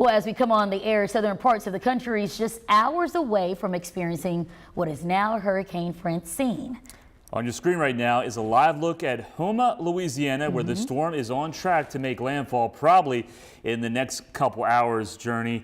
Well, as we come on the air, southern parts of the country is just hours away from experiencing what is now Hurricane Francine. On your screen right now is a live look at Houma, Louisiana, where the storm is on track to make landfall probably in the next couple hours. Jurnee,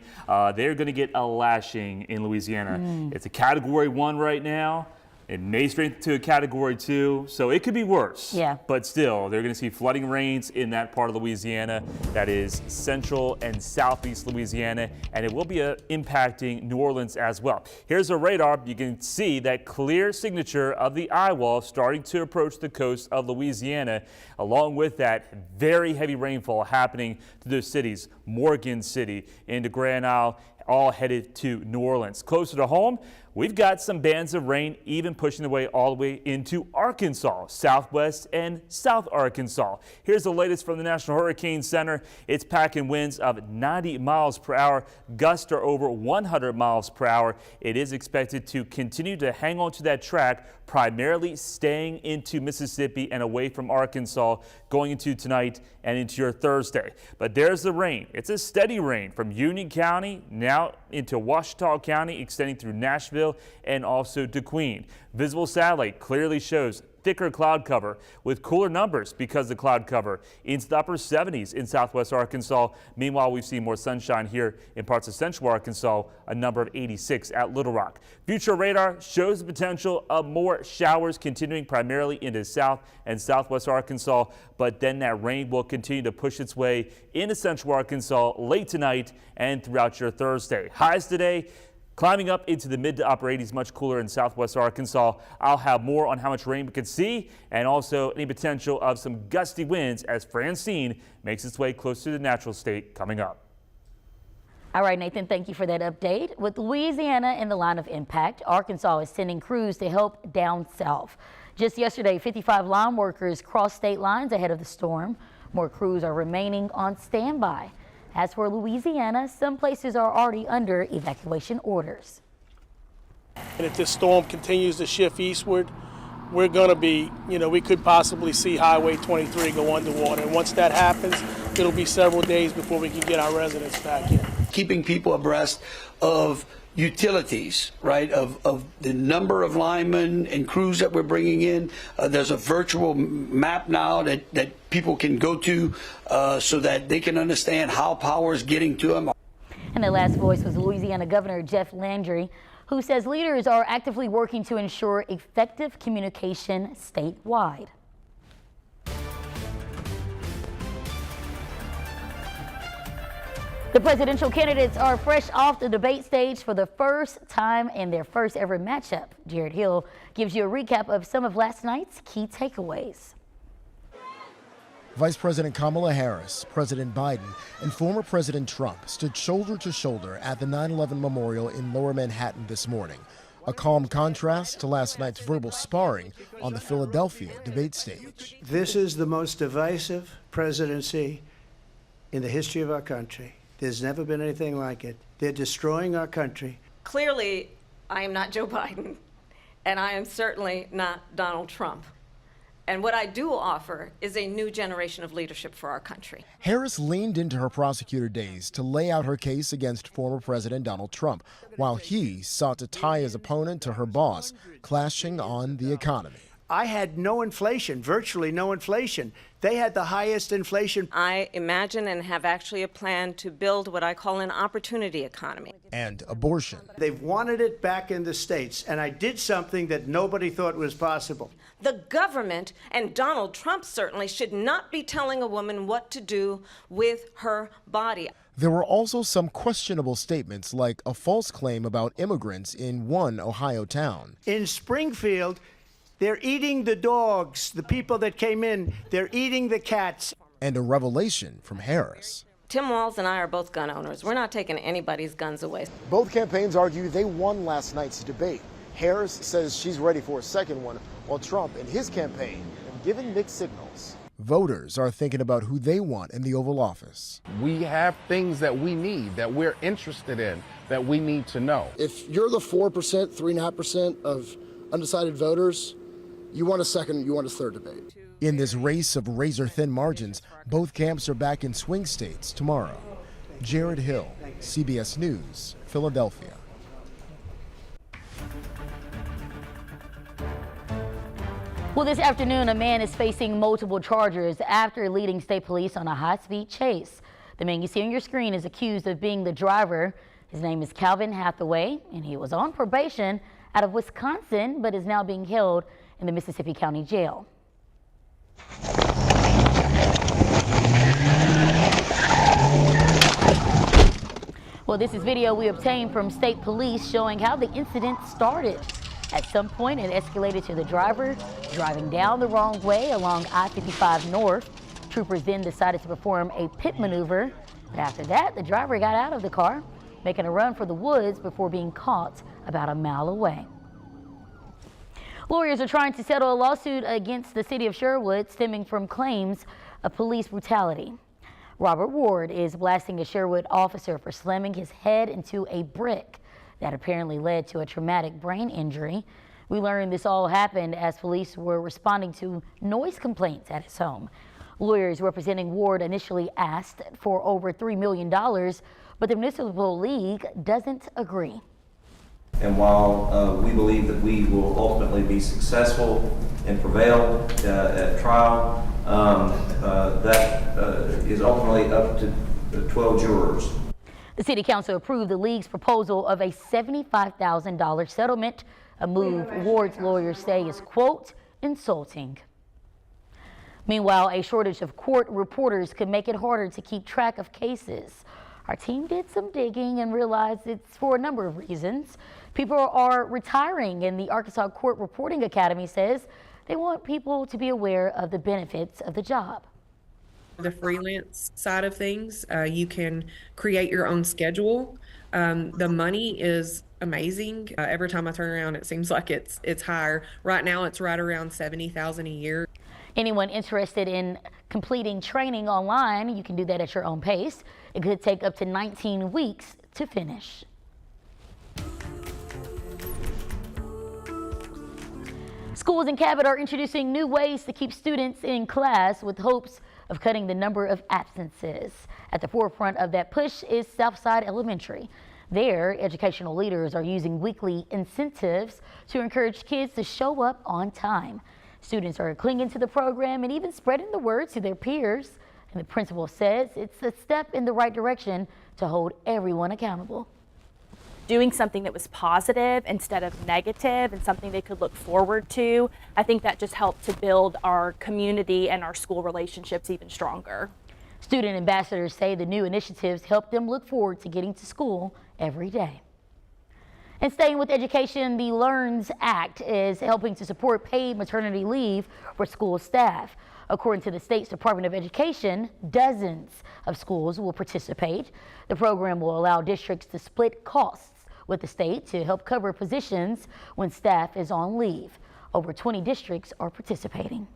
they're going to get a lashing in Louisiana. It's a Category 1 right now. It may strengthen to a Category 2, so it could be worse. Yeah. But still, they're going to see flooding rains in that part of Louisiana. That is central and southeast Louisiana, and it will be impacting New Orleans as well. Here's a radar. You can see that clear signature of the eye wall starting to approach the coast of Louisiana. Along with that, very heavy rainfall happening to those cities, Morgan City, into Grand Isle, all headed to New Orleans. Closer to home, we've got some bands of rain even pushing their way all the way into Arkansas, southwest and south Arkansas. Here's the latest from the National Hurricane Center. It's packing winds of 90 miles per hour, gusts are over 100 miles per hour. It is expected to continue to hang on to that track, primarily staying into Mississippi and away from Arkansas going into tonight and into your Thursday. But there's the rain. It's a steady rain from Union County now into Ouachita County, extending through Nashville and also to Queen. Visible satellite clearly shows thicker cloud cover with cooler numbers because of the cloud cover into the upper 70s in southwest Arkansas. Meanwhile, we've seen more sunshine here in parts of central Arkansas, a number of 86 at Little Rock. Future radar shows the potential of more showers continuing primarily into south and southwest Arkansas, but then that rain will continue to push its way into central Arkansas late tonight and throughout your Thursday. Highs today climbing up into the mid to upper 80s, much cooler in southwest Arkansas. I'll have more on how much rain we could see and also any potential of some gusty winds as Francine makes its way close to the natural state coming up. All right, Nathan, thank you for that update. With Louisiana in the line of impact, Arkansas is sending crews to help down south. Just yesterday, 55 line workers crossed state lines ahead of the storm. More crews are remaining on standby. As for Louisiana, some places are already under evacuation orders. And if this storm continues to shift eastward, we're going to be, we could possibly see Highway 23 go underwater. And once that happens, it'll be several days before we can get our residents back in. Keeping people abreast of utilities, right, of the number of linemen and crews that we're bringing in. There's a virtual map now that people can go to so that they can understand how power is getting to them. And the last voice was Louisiana Governor Jeff Landry, who says leaders are actively working to ensure effective communication statewide. The presidential candidates are fresh off the debate stage for the first time in their first ever matchup. Jared Hill gives you a recap of some of last night's key takeaways. Vice President Kamala Harris, President Biden, and former President Trump stood shoulder to shoulder at the 9/11 memorial in Lower Manhattan this morning. A calm contrast to last night's verbal sparring on the Philadelphia debate stage. This is the most divisive presidency in the history of our country. There's never been anything like it. They're destroying our country. Clearly, I am not Joe Biden, and I am certainly not Donald Trump. And what I do offer is a new generation of leadership for our country. Harris leaned into her prosecutor days to lay out her case against former President Donald Trump, while he sought to tie his opponent to her boss, clashing on the economy. I had no inflation, virtually no inflation. They had the highest inflation. I imagine and have actually a plan to build what I call an opportunity economy. And abortion. They've wanted it back in the states, and I did something that nobody thought was possible. The government, and Donald Trump certainly, should not be telling a woman what to do with her body. There were also some questionable statements, like a false claim about immigrants in one Ohio town. In Springfield, they're eating the dogs, the people that came in, they're eating the cats. And a revelation from Harris. Tim Walz and I are both gun owners. We're not taking anybody's guns away. Both campaigns argue they won last night's debate. Harris says she's ready for a second one, while Trump and his campaign have given mixed signals. Voters are thinking about who they want in the Oval Office. We have things that we need, that we're interested in, that we need to know. If you're the 4%, 3.5% of undecided voters, you want a second, you want a third debate. In this race of razor-thin margins, both camps are back in swing states tomorrow. Jared Hill, CBS News, Philadelphia. Well, this afternoon, a man is facing multiple charges after leading state police on a high-speed chase. The man you see on your screen is accused of being the driver. His name is Calvin Hathaway, and he was on probation out of Wisconsin, but is now being held in the Mississippi County Jail. Well, this is video we obtained from state police showing how the incident started. At some point, it escalated to the driver driving down the wrong way along I-55 North. Troopers then decided to perform a pit maneuver. But after that, the driver got out of the car, making a run for the woods before being caught about a mile away. Lawyers are trying to settle a lawsuit against the city of Sherwood stemming from claims of police brutality. Robert Ward is blasting a Sherwood officer for slamming his head into a brick that apparently led to a traumatic brain injury. We learned this all happened as police were responding to noise complaints at his home. Lawyers representing Ward initially asked for over $3 million, but the Municipal League doesn't agree. And while we believe that we will ultimately be successful and prevail at trial, that is ultimately up to the 12 jurors. The City Council approved the League's proposal of a $75,000 settlement, a move Ward's lawyers say is, quote, insulting. Meanwhile, a shortage of court reporters could make it harder to keep track of cases. Our team did some digging and realized it's for a number of reasons. People are retiring, and the Arkansas Court Reporting Academy says they want people to be aware of the benefits of the job. The freelance side of things, you can create your own schedule. The money is amazing. Every time I turn around, it seems like it's higher. Right now, it's right around $70,000 a year. Anyone interested in completing training online, you can do that at your own pace. It could take up to 19 weeks to finish. Schools in Cabot are introducing new ways to keep students in class with hopes of cutting the number of absences. At the forefront of that push is Southside Elementary. There, educational leaders are using weekly incentives to encourage kids to show up on time. Students are clinging to the program and even spreading the word to their peers. And the principal says it's a step in the right direction to hold everyone accountable. Doing something that was positive instead of negative and something they could look forward to, I think that just helped to build our community and our school relationships even stronger. Student ambassadors say the new initiatives help them look forward to getting to school every day. And staying with education, the LEARNS Act is helping to support paid maternity leave for school staff. According to the state's Department of Education, dozens of schools will participate. The program will allow districts to split costs with the state to help cover positions when staff is on leave. Over 20 districts are participating.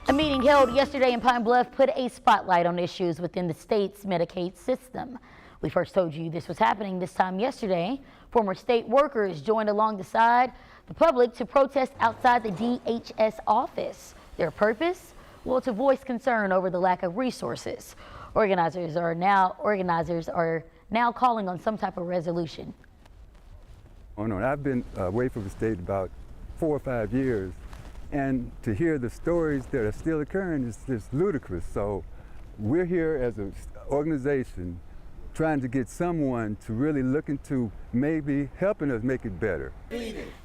A meeting held yesterday in Pine Bluff put a spotlight on issues within the state's Medicaid system. We first told you this was happening this time yesterday. Former state workers joined alongside the public to protest outside the DHS office. Their purpose? Well, to voice concern over the lack of resources. Organizers are now calling on some type of resolution. Oh no, I've been away from the state about 4 or 5 years, and to hear the stories that are still occurring is just ludicrous. So we're here as an organization trying to get someone to really look into maybe helping us make it better.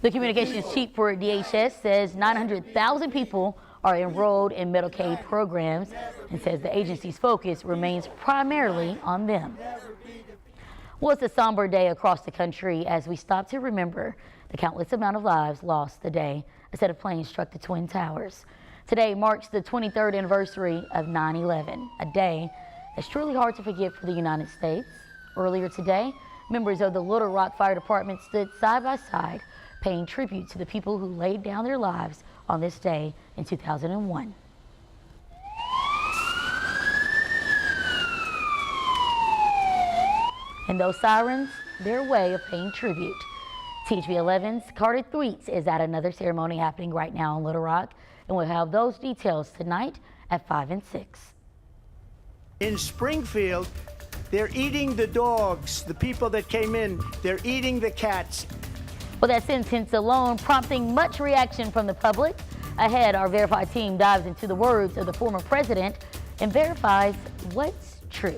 The communications chief for DHS says 900,000 people are enrolled in Medicaid programs and says the agency's focus remains primarily on them. Well, it's a somber day across the country as we stop to remember the countless amount of lives lost the day a set of planes struck the Twin Towers. Today marks the 23rd anniversary of 9/11, a day that's truly hard to forget for the United States. Earlier today, members of the Little Rock Fire Department stood side by side, paying tribute to the people who laid down their lives on this day in 2001. And those sirens, their way of paying tribute. THV 11's Carter Thweets is at another ceremony happening right now in Little Rock, and we'll have those details tonight at 5 and 6. In Springfield, they're eating the dogs, the people that came in, they're eating the cats. Well, that sentence alone prompting much reaction from the public. Ahead, our Verify team dives into the words of the former president and verifies what's true.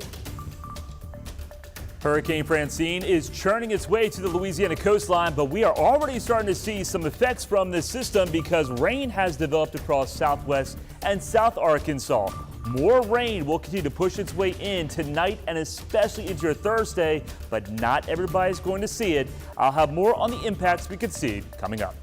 Hurricane Francine is churning its way to the Louisiana coastline, but we are already starting to see some effects from this system because rain has developed across southwest and south Arkansas. More rain will continue to push its way in tonight and especially into your Thursday, but not everybody's going to see it. I'll have more on the impacts we could see coming up.